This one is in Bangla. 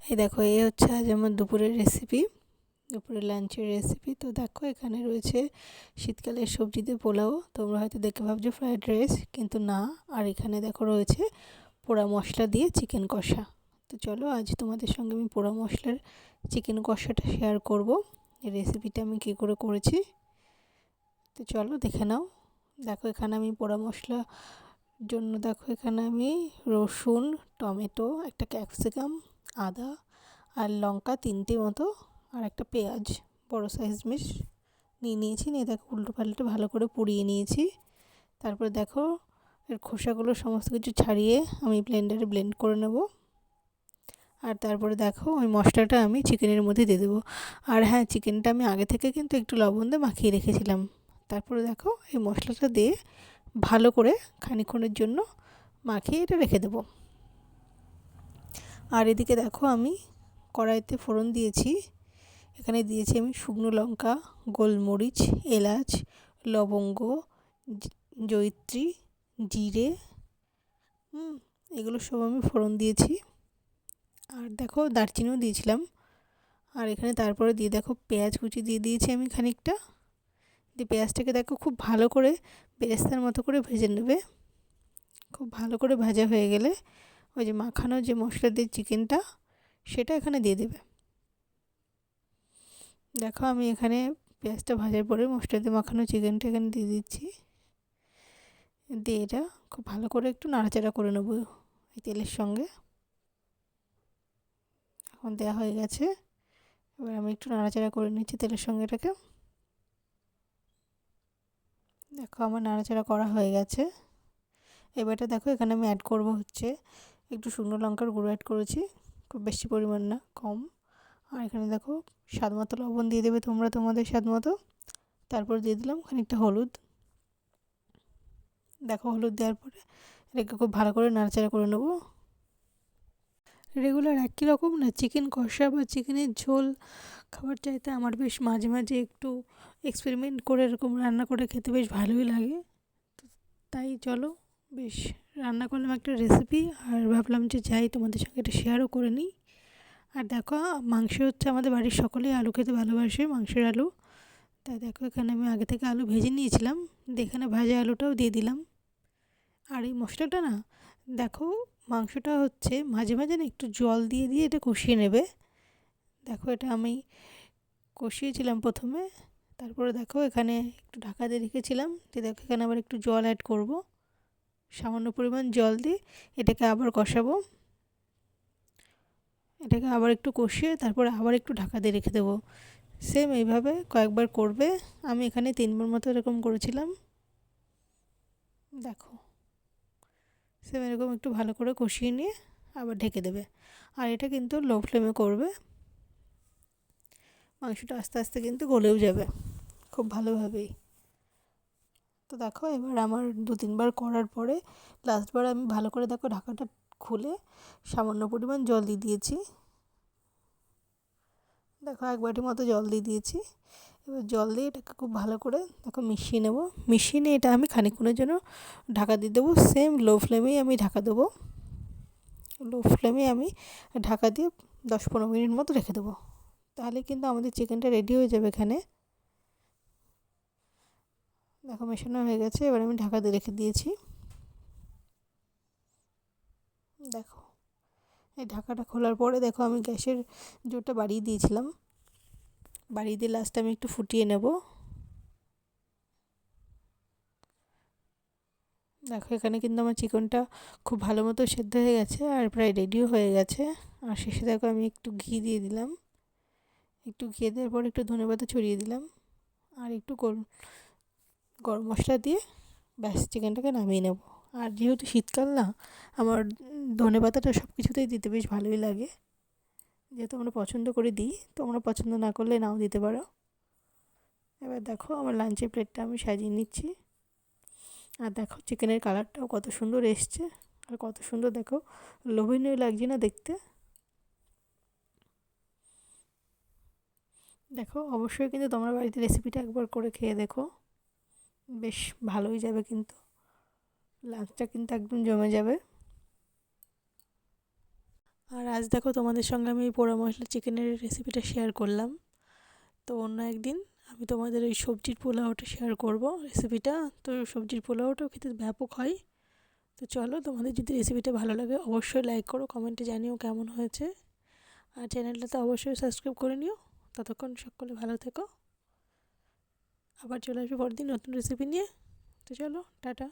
এই দেখো, এই হচ্ছে আজ আমার দুপুরের রেসিপি, দুপুরের লাঞ্চের রেসিপি। তো দেখো, এখানে রয়েছে শীতকালের সবজি দিয়ে পোলাও। তোমরা হয়তো দেখে ভাবছো ফ্রাইড রাইস, কিন্তু না। আর এখানে দেখো রয়েছে পোড়া মশলা দিয়ে চিকেন কষা। তো চলো, আজ তোমাদের সঙ্গে আমি পোড়া মশলার চিকেন কষাটা শেয়ার করব। এই রেসিপিটা আমি কী করে করেছি, তো চলো দেখে নাও। দেখো, এখানে আমি পোড়া মশলা জন্য দেখো, এখানে আমি রসুন, টমেটো, একটা ক্যাপসিকাম, আদা আর লঙ্কা 3টে মতো, আর একটা পেঁয়াজ বড় সাইজ নিয়ে নিয়েছি। নিয়ে দেখো, উল্টো পাল্টে ভালো করে পুড়িয়ে নিয়েছি। তারপর দেখো, এর খোসাগুলো সমস্ত কিছু ছাড়িয়ে আমি ব্লেন্ডারে ব্লেন্ড করে নেব। আর তারপরে দেখো, ওই মশলাটা আমি চিকেনের মধ্যে দিয়ে দেবো। আর হ্যাঁ, চিকেনটা আমি আগে থেকে কিন্তু একটু লবণ দিয়ে মাখিয়ে রেখেছিলাম। তারপরে দেখো, এই মশলাটা দিয়ে ভালো করে খানিকক্ষণের জন্য মাখিয়ে এটা রেখে দেবো। আর এদিকে দেখো, আমি কড়াইতে ফোড়ন দিয়েছি। এখানে দিয়েছি আমি শুকনো লঙ্কা, গোলমরিচ, এলাচ, লবঙ্গ, জয়িত্রী, জিরে, এগুলো সব আমি ফোড়ন দিয়েছি। আর দেখো, দারচিনিও দিয়েছিলাম। আর এখানে তারপরে দিয়ে দেখো, পেঁয়াজ কুচি দিয়ে দিয়েছি আমি খানিকটা। দিয়ে পেঁয়াজটাকে দেখো খুব ভালো করে বেরেস্তার মতো করে ভেজে নেবে। খুব ভালো করে ভাজা হয়ে গেলে ওই যে মাখানো যে মশলা দিয়ে চিকেনটা, সেটা এখানে দিয়ে দেবে। দেখো, আমি এখানে পেঁয়াজটা ভাজার পরে মশলা দিয়ে মাখানো চিকেনটা এখানে দিয়ে দিচ্ছি। দিয়ে এটা খুব ভালো করে একটু নাড়াচাড়া করে নেবো এই তেলের সঙ্গে। এখন দেওয়া হয়ে গেছে। এবার আমি একটু নাড়াচাড়া করে নিচ্ছি তেলের সঙ্গে এটাকে। দেখো, আমার নাড়াচাড়া করা হয়ে গেছে। এবারটা দেখো, এখানে আমি অ্যাড করব হচ্ছে একটু শুকনো লঙ্কার গুঁড়ো অ্যাড করেছি, খুব বেশি পরিমাণ না, কম। আর এখানে দেখো, স্বাদ মতো লবণ দিয়ে দেবে তোমরা তোমাদের স্বাদ মতো। তারপর দিয়ে দিলাম খানিকটা হলুদ। দেখো, হলুদ দেওয়ার পরে এটাকে খুব ভালো করে নাড়াচাড়া করে নেবো। রেগুলার একই রকম না, চিকেন কষা বা চিকেনের ঝোল খাবার চাইতে আমার বেশ মাঝে মাঝে একটু এক্সপেরিমেন্ট করে এরকম রান্না করে খেতে বেশ ভালোই লাগে। তাই চলো, বেশ রান্না করলাম একটা রেসিপি, আর ভাবলাম যে যাই তোমাদের সঙ্গে এটা শেয়ারও করে নিই। আর দেখো, মাংস হচ্ছে আমাদের বাড়ির সকলেই আলু খেতে ভালোবাসে, মাংসের আলু। তাই দেখো, এখানে আমি আগে থেকে আলু ভেজে নিয়েছিলাম, এখানে ভাজা আলুটাও দিয়ে দিলাম। আর এই মশলাটা না, দেখো, মাংসটা হচ্ছে মাঝে মাঝে না একটু জল দিয়ে দিয়ে এটা কষিয়ে নেবে। দেখো, এটা আমি কষিয়েছিলাম প্রথমে। তারপরে দেখো, এখানে একটু ঢাকা দিয়ে রেখেছিলাম। দেখো, এখানে আবার একটু জল অ্যাড করব, সামান্য পরিমাণ জল দিয়ে এটাকে আবার কষাবো। এটাকে আবার একটু কষিয়ে তারপরে আবার একটু ঢাকা দিয়ে রেখে দেবো। সেম এইভাবে কয়েকবার করবে। আমি এখানে 3বার মতো এরকম করেছিলাম। দেখো, সেম এরকম একটু ভালো করে কষিয়ে নিয়ে আবার ঢেকে দেবে। আর এটা কিন্তু লো ফ্লেমে করবে। মাংসটা আস্তে আস্তে কিন্তু গলেও যাবে খুব ভালোভাবেই। তো দেখো, এবার আমার 2-3বার করার পরে লাস্টবার আমি ভালো করে দেখো ঢাকাটা খুলে সামান্য পরিমাণ জল দিয়ে দিয়েছি। দেখো, 1 বাটি মতো জল দিয়ে দিয়েছি। এবার জল দিয়ে এটাকে খুব ভালো করে দেখো মিশিয়ে নেব। মিশিয়ে নিয়ে এটা আমি খানিকক্ষণের জন্য ঢাকা দিয়ে দেবো। সেম লো ফ্লেমেই আমি ঢাকা দেবো। লো ফ্লেমে আমি ঢাকা দিয়ে 10-15 মিনিট মতো রেখে দেবো। তাহলে কিন্তু আমাদের চিকেনটা রেডি হয়ে যাবে এখানে। দেখো, মেশানো হয়ে গেছে। এবার আমি ঢাকা দিয়ে রেখে দিয়েছি। দেখো, এই ঢাকাটা খোলার পরে দেখো, আমি গ্যাসের জোরটা বাড়িয়ে দিয়েছিলাম। বাড়িয়ে দিয়ে লাস্টে আমি একটু ফুটিয়ে নেব। দেখো, এখানে কিন্তু আমার চিকেনটা খুব ভালো মতো সেদ্ধ হয়ে গেছে আর প্রায় রেডিও হয়ে গেছে। আর শেষে দেখো, আমি একটু ঘি দিয়ে দিলাম। একটু ঘি দেওয়ার পর একটু ধনেপাতা ছড়িয়ে দিলাম। আর একটু গরম মশলা দিয়ে ব্যাস চিকেনটাকে নামিয়ে নেব। আর যেহেতু শীতকাল না, আমার ধনেপাতাটা সব কিছুতেই দিতে বেশ ভালোই লাগে। যেহেতু আমরা পছন্দ করে দিই, তোমরা পছন্দ না করলে নাও দিতে পারো। এবার দেখো, আমার লাঞ্চের প্লেটটা আমি সাজিয়ে নিচ্ছি। আর দেখো, চিকেনের কালারটাও কত সুন্দর এসছে। আর কত সুন্দর দেখো, লোভনীয় লাগছে না দেখতে। দেখো, অবশ্যই কিন্তু তোমরা বাড়িতে রেসিপিটা একবার করে খেয়ে দেখো, বেশ ভালোই যাবে কিন্তু। লাঞ্চটা কিন্তু একদম জমে যাবে। আর আজ দেখো তোমাদের সঙ্গে আমি এই পোড়া মশলা চিকেনের রেসিপিটা শেয়ার করলাম। তো অন্য একদিন আমি তোমাদের ওই সবজির পোলাওটা শেয়ার করব রেসিপিটা। তো সবজির পোলাওটাও খেতে ব্যাপক হয়। তো চলো, তোমাদের যদি রেসিপিটা ভালো লাগে অবশ্যই লাইক করো, কমেন্টে জানিও কেমন হয়েছে। আর চ্যানেলটাতে অবশ্যই সাবস্ক্রাইব করে নিও। ততক্ষণ সকলে ভালো থেকো। আবার চলে আসবো পরদিন নতুন রেসিপি নিয়ে। তো চলো, টাটা।